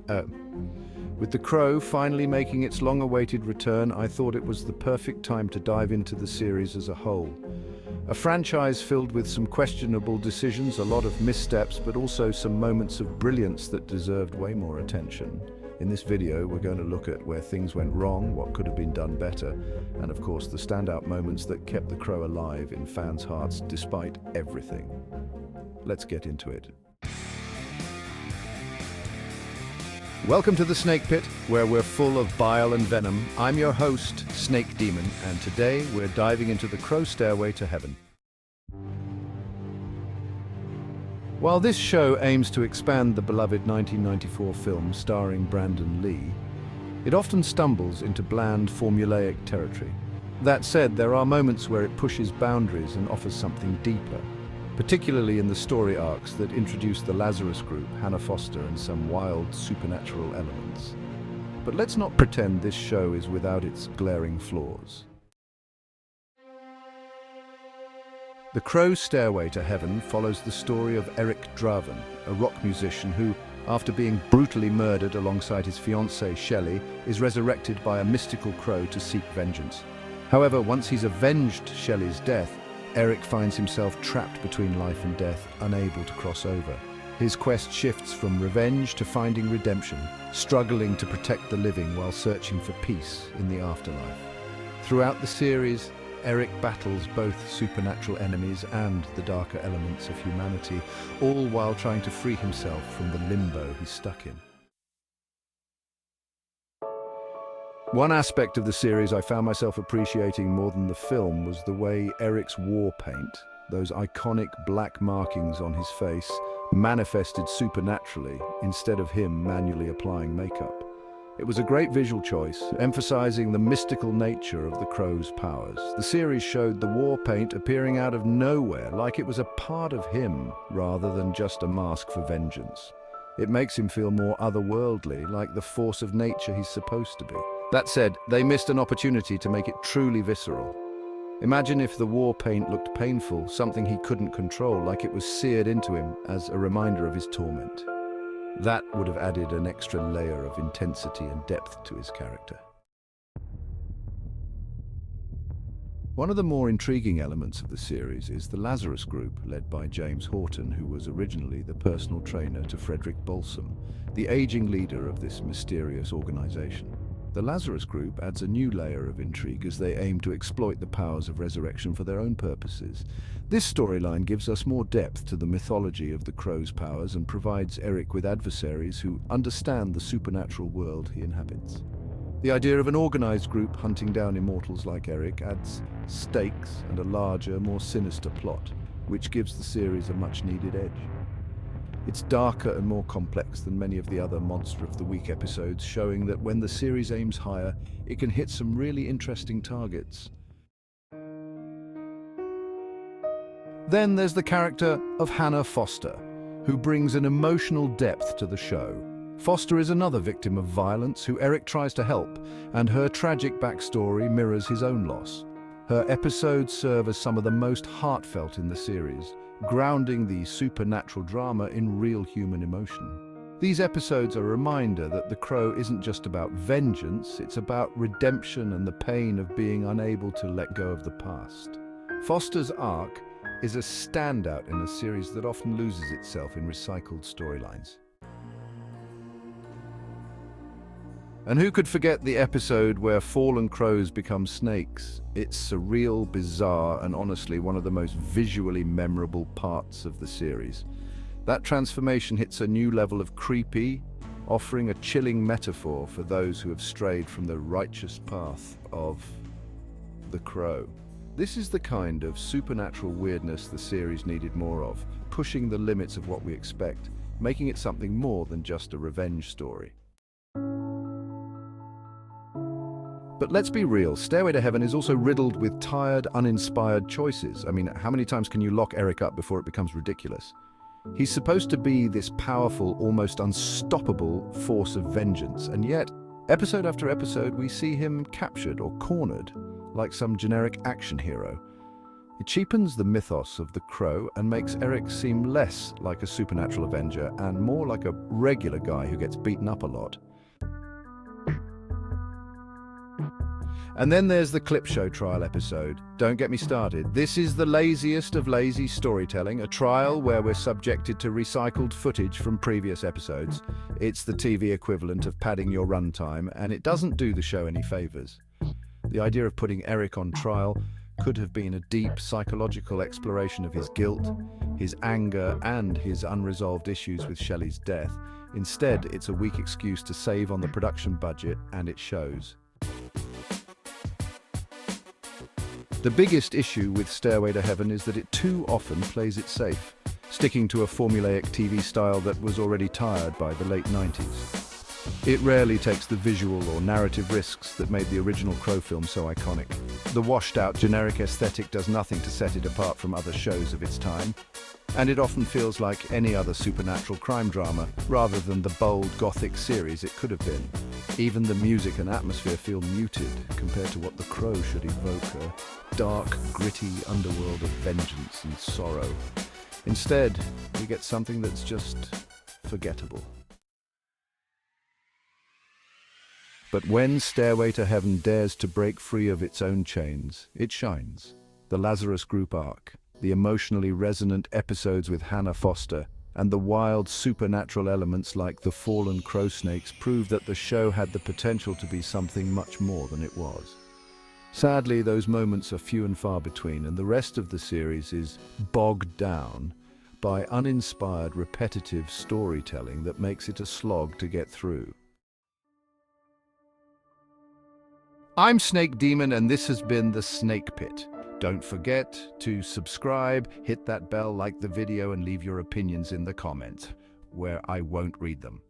Oh. With The Crow finally making its long-awaited return, I thought it was the perfect time to dive into the series as a whole. A franchise filled with some questionable decisions, a lot of missteps, but also some moments of brilliance that deserved way more attention. In this video, we're going to look at where things went wrong, what could have been done better, and of course the standout moments that kept The Crow alive in fans' hearts despite everything. Let's get into it. Welcome to the Snake Pit, where we're full of bile and venom. I'm your host, Snake Demon, and today we're diving into The Crow Stairway to Heaven. While this show aims to expand the beloved 1994 film starring Brandon Lee, it often stumbles into bland, formulaic territory. That said, there are moments where it pushes boundaries and offers something deeper, particularly in the story arcs that introduce the Lazarus Group, Hannah Foster, and some wild supernatural elements. But let's not pretend this show is without its glaring flaws. The Crow Stairway to Heaven follows the story of Eric Draven, a rock musician who, after being brutally murdered alongside his fiancée Shelley, is resurrected by a mystical crow to seek vengeance. However, once he's avenged Shelley's death, Eric finds himself trapped between life and death, unable to cross over. His quest shifts from revenge to finding redemption, struggling to protect the living while searching for peace in the afterlife. Throughout the series, Eric battles both supernatural enemies and the darker elements of humanity, all while trying to free himself from the limbo he's stuck in. One aspect of the series I found myself appreciating more than the film was the way Eric's war paint, those iconic black markings on his face, manifested supernaturally instead of him manually applying makeup. It was a great visual choice, emphasizing the mystical nature of the Crow's powers. The series showed the war paint appearing out of nowhere, like it was a part of him rather than just a mask for vengeance. It makes him feel more otherworldly, like the force of nature he's supposed to be. That said, they missed an opportunity to make it truly visceral. Imagine if the war paint looked painful, something he couldn't control, like it was seared into him as a reminder of his torment. That would have added an extra layer of intensity and depth to his character. One of the more intriguing elements of the series is the Lazarus Group, led by James Horton, who was originally the personal trainer to Frederick Balsam, the aging leader of this mysterious organization. The Lazarus Group adds a new layer of intrigue as they aim to exploit the powers of resurrection for their own purposes. This storyline gives us more depth to the mythology of the Crow's powers and provides Eric with adversaries who understand the supernatural world he inhabits. The idea of an organized group hunting down immortals like Eric adds stakes and a larger, more sinister plot, which gives the series a much-needed edge. It's darker and more complex than many of the other Monster of the Week episodes, showing that when the series aims higher, it can hit some really interesting targets. Then there's the character of Hannah Foster, who brings an emotional depth to the show. Foster is another victim of violence who Eric tries to help, and her tragic backstory mirrors his own loss. Her episodes serve as some of the most heartfelt in the series, grounding the supernatural drama in real human emotion. These episodes are a reminder that The Crow isn't just about vengeance, it's about redemption and the pain of being unable to let go of the past. Foster's arc is a standout in a series that often loses itself in recycled storylines. And who could forget the episode where fallen crows become snakes? It's surreal, bizarre, and honestly one of the most visually memorable parts of the series. That transformation hits a new level of creepy, offering a chilling metaphor for those who have strayed from the righteous path of the Crow. This is the kind of supernatural weirdness the series needed more of, pushing the limits of what we expect, making it something more than just a revenge story. But let's be real, Stairway to Heaven is also riddled with tired, uninspired choices. I mean, how many times can you lock Eric up before it becomes ridiculous? He's supposed to be this powerful, almost unstoppable force of vengeance, and yet, episode after episode, we see him captured or cornered, like some generic action hero. It cheapens the mythos of the Crow and makes Eric seem less like a supernatural avenger and more like a regular guy who gets beaten up a lot. And then there's the clip show trial episode. Don't get me started. This is the laziest of lazy storytelling, a trial where we're subjected to recycled footage from previous episodes. It's the TV equivalent of padding your runtime, and it doesn't do the show any favors. The idea of putting Eric on trial could have been a deep psychological exploration of his guilt, his anger, and his unresolved issues with Shelley's death. Instead, it's a weak excuse to save on the production budget, and it shows. The biggest issue with Stairway to Heaven is that it too often plays it safe, sticking to a formulaic TV style that was already tired by the late 90s. It rarely takes the visual or narrative risks that made the original Crow film so iconic. The washed-out generic aesthetic does nothing to set it apart from other shows of its time, and it often feels like any other supernatural crime drama, rather than the bold gothic series it could have been. Even the music and atmosphere feel muted compared to what The Crow should evoke, a dark, gritty underworld of vengeance and sorrow. Instead, we get something that's just forgettable. But when Stairway to Heaven dares to break free of its own chains, it shines. The Lazarus Group arc, the emotionally resonant episodes with Hannah Foster, and the wild supernatural elements like the fallen crow snakes prove that the show had the potential to be something much more than it was. Sadly, those moments are few and far between, and the rest of the series is bogged down by uninspired, repetitive storytelling that makes it a slog to get through. I'm Snake Demon, and this has been The Snake Pit. Don't forget to subscribe, hit that bell, like the video, and leave your opinions in the comments, where I won't read them.